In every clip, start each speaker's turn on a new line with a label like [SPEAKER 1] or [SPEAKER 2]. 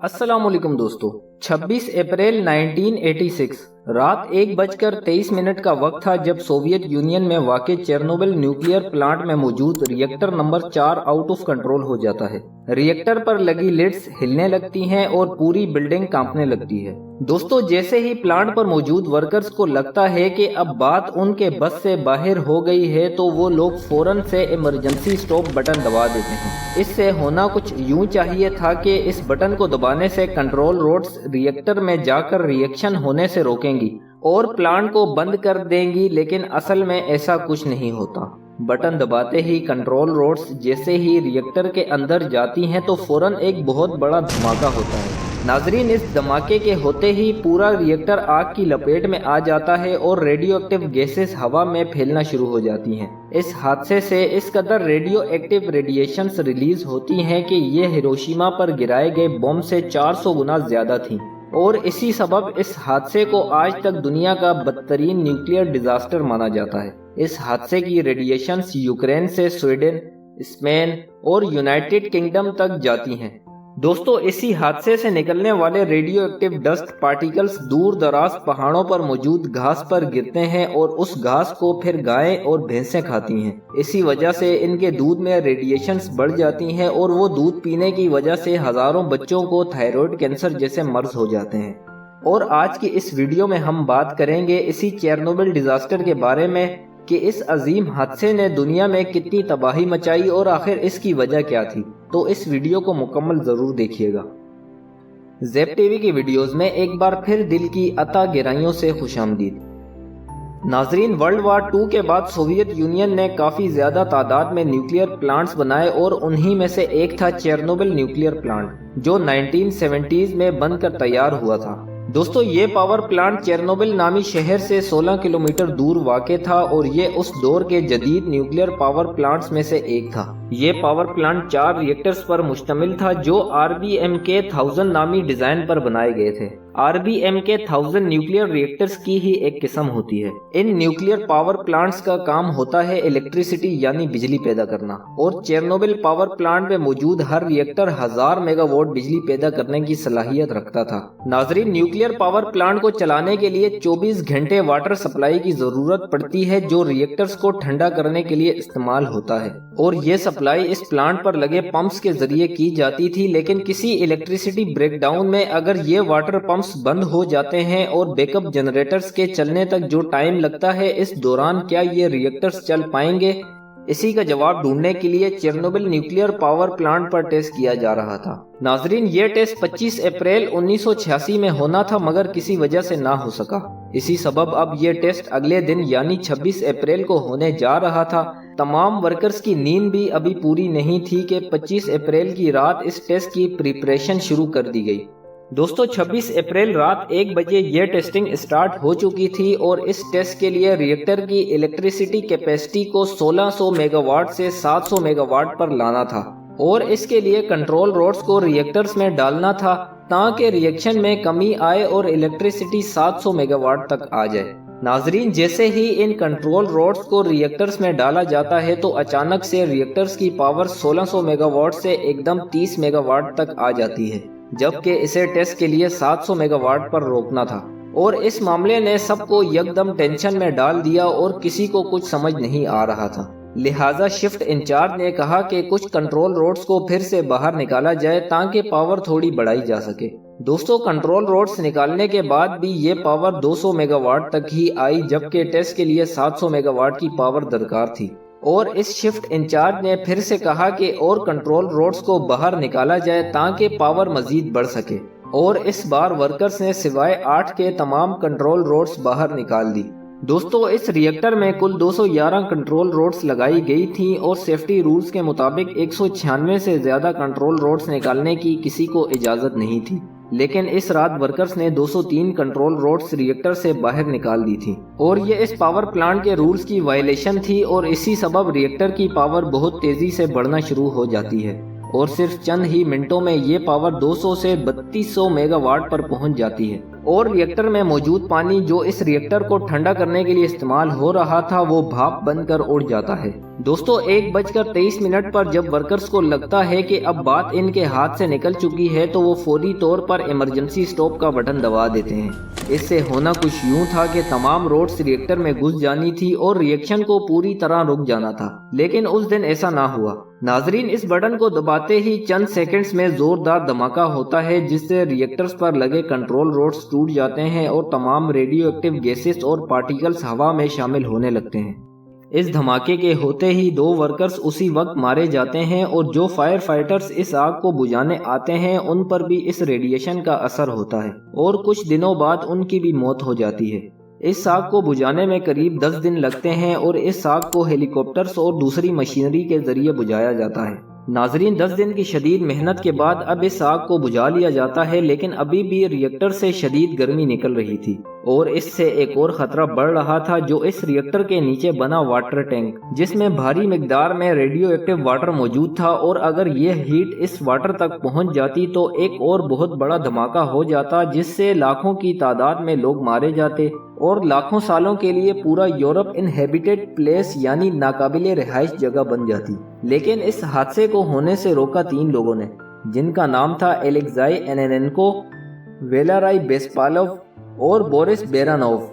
[SPEAKER 1] अस्सलाम वालेकुम दोस्तों। 26 अप्रैल 1986 रात 1:23 का वक्त था जब सोवियत यूनियन में वाक़ चेरनोबिल न्यूक्लियर प्लांट में मौजूद reactor number 4 out of control हो जाता है। रिएक्टर पर लगी लिड्स हिलने लगती हैं और पूरी बिल्डिंग कांपने लगती है। दोस्तों, जैसे ही प्लांट पर मौजूद वर्कर्स को लगता है कि अब बात उनके बस से बाहर हो गई है तो वो लोग फौरन से इमरजेंसी स्टॉप बटन दबा देते हैं। इससे होना कुछ यूं चाहिए था कि इस बटन को दबाने से कंट्रोल रोड्स रिएक्टर में जाकर रिएक्शन होने से रोकेंगी और प्लांट को बंद कर देंगी, लेकिन असल में ऐसा कुछ नहीं होता। बटन दबाते ही कंट्रोल रोड्स जैसे ही रिएक्टर के अंदर जाती हैं तो फौरन एक बहुत बड़ा धमाका होता है। नाजरीन, इस धमाके के होते ही पूरा रिएक्टर आग की लपेट में आ जाता है और रेडियो एक्टिव गैसेस हवा में फैलना शुरू हो जाती हैं। इस हादसे से इस कदर रेडियो एक्टिव रेडिएशंस रिलीज होती हैं कि ये हिरोशिमा पर गिराए गए बम से 400 गुना ज्यादा थी और इसी सबब इस हादसे को आज तक दुनिया का बदतरीन न्यूक्लियर डिजास्टर माना जाता है। इस हादसे की रेडिएशंस यूक्रेन से स्वीडन, स्पेन और यूनाइटेड किंगडम तक जाती हैं। दोस्तों, इसी हादसे से निकलने वाले रेडियो एक्टिव डस्ट पार्टिकल्स दूर दराज पहाड़ों पर मौजूद घास पर गिरते हैं और उस घास को फिर गायें और भैंसें खाती हैं। इसी वजह से इनके दूध में रेडिएशंस बढ़ जाती हैं और वो दूध पीने की वजह से हजारों बच्चों को थायराइड कैंसर जैसे मर्ज हो जाते हैं। और आज की इस वीडियो में हम बात करेंगे इसी चेरनोबिल डिजास्टर के बारे में कि इस अजीम हादसे ने दुनिया में कितनी तबाही मचाई और आखिर इसकी वजह क्या थी। तो इस वीडियो को मुकम्मल जरूर देखिएगा। ज़ेप टीवी की वीडियोस में एक बार फिर दिल की अता गहराइयों से खुशामदीद। नाजरीन, वर्ल्ड वार 2 के बाद सोवियत यूनियन ने काफ़ी ज़्यादा तादाद में न्यूक्लियर प्लांट्स बनाए और उन्हीं में से एक था चेरनोबिल न्यूक्लियर प्लांट, जो 1970s में बनकर तैयार हुआ था। दोस्तों, ये पावर प्लांट चेरनोबिल नामी शहर से 16 किलोमीटर दूर वाक़ था और ये उस दौर के जदीद न्यूक्लियर पावर प्लांट्स में से एक था। ये पावर प्लांट 4 रिएक्टर्स पर मुश्तमिल था जो RBMK 1000 नामी डिजाइन पर बनाए गए थे। RBMK 1000 न्यूक्लियर रिएक्टर्स की ही एक किस्म होती है। इन न्यूक्लियर पावर प्लांट्स का काम होता है इलेक्ट्रिसिटी यानी बिजली पैदा करना, और चेरनोबिल पावर प्लांट में मौजूद हर रिएक्टर 1000 मेगावाट बिजली पैदा करने की सलाहियत रखता था। नाजरीन, न्यूक्लियर पावर प्लांट को चलाने के लिए 24 घंटे वाटर सप्लाई की जरूरत पड़ती है जो रिएक्टर्स को ठंडा करने के लिए इस्तेमाल होता है, और ये सप्लाई इस प्लांट पर लगे पंप्स के जरिए की जाती थी। लेकिन किसी इलेक्ट्रिसिटी ब्रेकडाउन में अगर ये वाटर पंप्स बंद हो जाते हैं और बैकअप जनरेटर्स के चलने तक जो टाइम लगता है, इस दौरान क्या ये रिएक्टर्स चल पाएंगे? इसी का जवाब ढूंढने के लिए चेरनोबिल न्यूक्लियर पावर प्लांट पर टेस्ट किया जा रहा था। नाजरीन, ये टेस्ट 25 अप्रैल 1986 में होना था मगर किसी वजह से ना हो सका। इसी सबब अब ये टेस्ट अगले दिन यानी 26 अप्रैल को होने जा रहा था। तमाम वर्कर्स की नींद भी अभी पूरी नहीं थी कि 25 अप्रैल की रात इस टेस्ट की प्रिपरेशन शुरू कर दी गई। दोस्तों, 26 अप्रैल रात 1 बजे ये टेस्टिंग स्टार्ट हो चुकी थी और इस टेस्ट के लिए रिएक्टर की इलेक्ट्रिसिटी कैपेसिटी को 1600 मेगावाट से 700 मेगावाट पर लाना था और इसके लिए कंट्रोल रोड्स को रिएक्टर्स में डालना था ताकि रिएक्शन में कमी आए और इलेक्ट्रिसिटी 700 मेगावाट तक आ जाए। नाजरीन, जैसे ही इन कंट्रोल रोड्स को रिएक्टर्स में डाला जाता है तो अचानक से रिएक्टर्स की पावर 1600 मेगावाट से एकदम 30 मेगावाट तक आ जाती है, जबकि इसे टेस्ट के लिए 700 मेगावाट पर रोकना था। और इस मामले ने सबको एकदम टेंशन में डाल दिया और किसी को कुछ समझ नहीं आ रहा था। लिहाजा शिफ्ट इंचार्ज ने कहा कि कुछ कंट्रोल रोड्स को फिर से बाहर निकाला जाए ताकि पावर थोड़ी बढ़ाई जा सके। दोस्तों, कंट्रोल रोड्स निकालने के बाद भी ये पावर 200 मेगावाट तक ही आई, जबकि टेस्ट के लिए 700 मेगावाट की पावर दरकार थी। और इस शिफ्ट इंचार्ज ने फिर से कहा कि और कंट्रोल रोड्स को बाहर निकाला जाए ताकि पावर मजीद बढ़ सके, और इस बार वर्कर्स ने सिवाय 8 के तमाम कंट्रोल रोड्स बाहर निकाल दी। दोस्तों, इस रिएक्टर में कुल 211 कंट्रोल रोड्स लगाई गई थी और सेफ्टी रूल्स के मुताबिक 196 से ज्यादा कंट्रोल रोड्स निकालने की किसी को इजाजत नहीं थी। लेकिन इस रात वर्कर्स ने 203 कंट्रोल रोड्स रिएक्टर से बाहर निकाल दी थी और ये इस पावर प्लांट के रूल्स की वायलेशन थी और इसी सबब रिएक्टर की पावर बहुत तेजी से बढ़ना शुरू हो जाती है और सिर्फ चंद ही मिनटों में ये पावर 200 से 3200 मेगावाट पर पहुंच जाती है और रिएक्टर में मौजूद पानी जो इस रिएक्टर को ठंडा करने के लिए इस्तेमाल हो रहा था वो भाप बनकर उड़ जाता है। दोस्तों 1:23 पर जब वर्कर्स को लगता है कि अब बात इनके हाथ से निकल चुकी है तो वो फौरी तौर पर इमरजेंसी स्टॉप का बटन दबा देते हैं। इससे होना कुछ यूं था कि तमाम रोड्स रिएक्टर में घुस जानी थी और रिएक्शन को पूरी तरह रुक जाना था, लेकिन उस दिन ऐसा ना हुआ। नाजरीन, इस बटन को दबाते ही चंद सेकंड्स में जोरदार धमाका होता है जिससे रिएक्टर्स पर लगे कंट्रोल रोड्स टूट जाते हैं और तमाम रेडियो एक्टिव गैसेस और पार्टिकल्स हवा में शामिल होने लगते हैं। इस धमाके के होते ही 2 वर्कर्स उसी वक्त मारे जाते हैं और जो फायर फाइटर्स इस आग को बुझाने आते हैं उन पर भी इस रेडिएशन का असर होता है और कुछ दिनों बाद उनकी भी मौत हो जाती है। इस आग को बुझाने में करीब 10 दिन लगते हैं और इस आग को हेलीकॉप्टर्स और दूसरी मशीनरी के जरिए बुझाया जाता है। नाजरीन, 10 दिन की शदीद मेहनत के बाद अब इस आग को बुझा लिया जाता है, लेकिन अभी भी रिएक्टर से शदीद गर्मी निकल रही थी और इससे एक और खतरा बढ़ रहा था जो इस रिएक्टर के नीचे बना वाटर टैंक, जिसमें भारी मिकदार में रेडियो एक्टिव वाटर मौजूद था और अगर ये हीट इस वाटर तक पहुंच जाती तो एक और बहुत बड़ा धमाका हो जाता जिससे लाखों की तादाद में लोग मारे जाते और लाखों सालों के लिए पूरा यूरोप इनहेबिटेड प्लेस यानी नाकाबिले रिहाइश जगह बन जाती। लेकिन इस हादसे को होने से रोका 3 लोगों ने, जिनका नाम था एलेक्साई एनेनेंको, वेलाराई बेस्पालोव और बोरिस बेरानोव।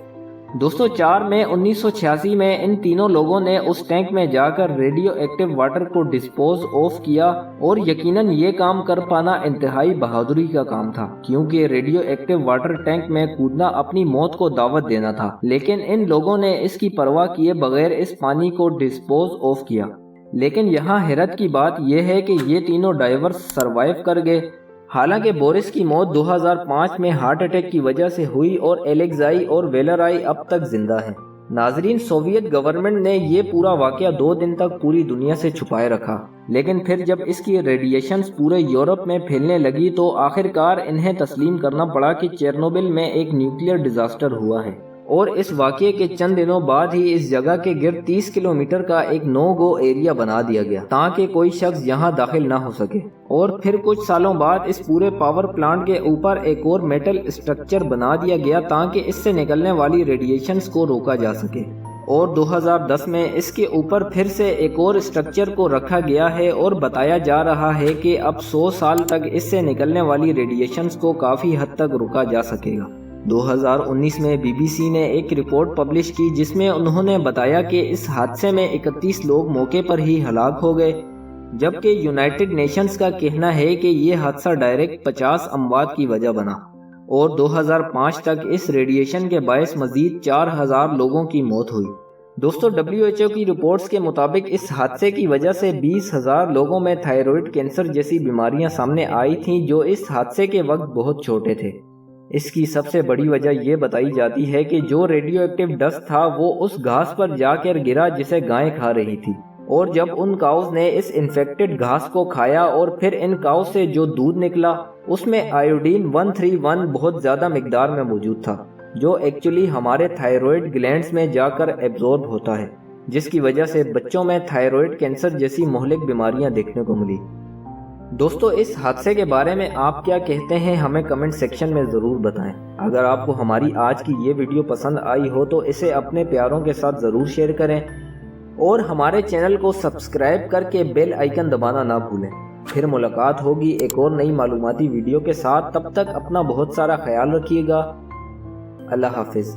[SPEAKER 1] दोस्तों 4 मई 1986 में इन तीनों लोगों ने उस टैंक में जाकर रेडियो एक्टिव वाटर को डिस्पोज ऑफ किया और यकीनन ये काम कर पाना इंतहाई बहादुरी का काम था, क्योंकि रेडियो एक्टिव वाटर टैंक में कूदना अपनी मौत को दावत देना था। लेकिन इन लोगों ने इसकी परवाह किए बगैर इस पानी को डिस्पोज ऑफ किया। लेकिन यहाँ हैरत की बात यह है कि ये तीनों डाइवर्स सरवाइव कर गए। हालांकि बोरिस की मौत 2005 में हार्ट अटैक की वजह से हुई और एलेक्साई और वेलाराई अब तक जिंदा हैं। नाजरीन, सोवियत गवर्नमेंट ने ये पूरा वाकया 2 दिन तक पूरी दुनिया से छुपाए रखा, लेकिन फिर जब इसकी रेडिएशंस पूरे यूरोप में फैलने लगी तो आखिरकार इन्हें तस्लीम करना पड़ा कि चेरनोबिल में एक न्यूक्लियर डिजास्टर हुआ है और इस वाकये के चंद दिनों बाद ही इस जगह के गिर्द 30 किलोमीटर का एक नो गो एरिया बना दिया गया ताकि कोई शख्स यहाँ दाखिल ना हो सके। और फिर कुछ सालों बाद इस पूरे पावर प्लांट के ऊपर एक और मेटल स्ट्रक्चर बना दिया गया ताकि इससे निकलने वाली रेडिएशंस को रोका जा सके। और 2010 में इसके ऊपर फिर से एक और स्ट्रक्चर को रखा गया है और बताया जा रहा है कि अब 100 साल तक इससे निकलने वाली रेडिएशंस को काफ़ी हद तक रोका जा सकेगा। 2019 में बीबीसी ने एक रिपोर्ट पब्लिश की जिसमें उन्होंने बताया कि इस हादसे में 31 लोग मौके पर ही हलाक हो गए, जबकि यूनाइटेड नेशंस का कहना है कि ये हादसा डायरेक्ट 50 अमवात की वजह बना और 2005 तक इस रेडिएशन के बायस मजीद 4000 लोगों की मौत हुई। दोस्तों WHO की रिपोर्ट्स के मुताबिक इस हादसे की वजह से 20,000 लोगों में थायराइड कैंसर जैसी बीमारियां सामने आई थीं जो इस हादसे के वक्त बहुत छोटे थे। इसकी सबसे बड़ी वजह यह बताई जाती है कि जो रेडियो एक्टिव डस्ट था वो उस घास पर जाकर गिरा जिसे गायें खा रही थी और जब उन काउस ने इस इन्फेक्टेड घास को खाया और फिर इन काउस से जो दूध निकला उसमें आयोडीन 131 बहुत ज़्यादा मिकदार में मौजूद था जो एक्चुअली हमारे थायराइड ग्लैंड्स में जाकर एब्जॉर्ब होता है, जिसकी वजह से बच्चों में थायराइड कैंसर जैसी मोहलिक बीमारियां देखने को मिली। दोस्तों इस हादसे के बारे में आप क्या कहते हैं हमें कमेंट सेक्शन में ज़रूर बताएं। अगर आपको हमारी आज की ये वीडियो पसंद आई हो तो इसे अपने प्यारों के साथ ज़रूर शेयर करें और हमारे चैनल को सब्सक्राइब करके बेल आइकन दबाना ना भूलें। फिर मुलाकात होगी एक और नई मालूमाती वीडियो के साथ। तब तक अपना बहुत सारा ख्याल रखिएगा। अल्लाह हाफिज़।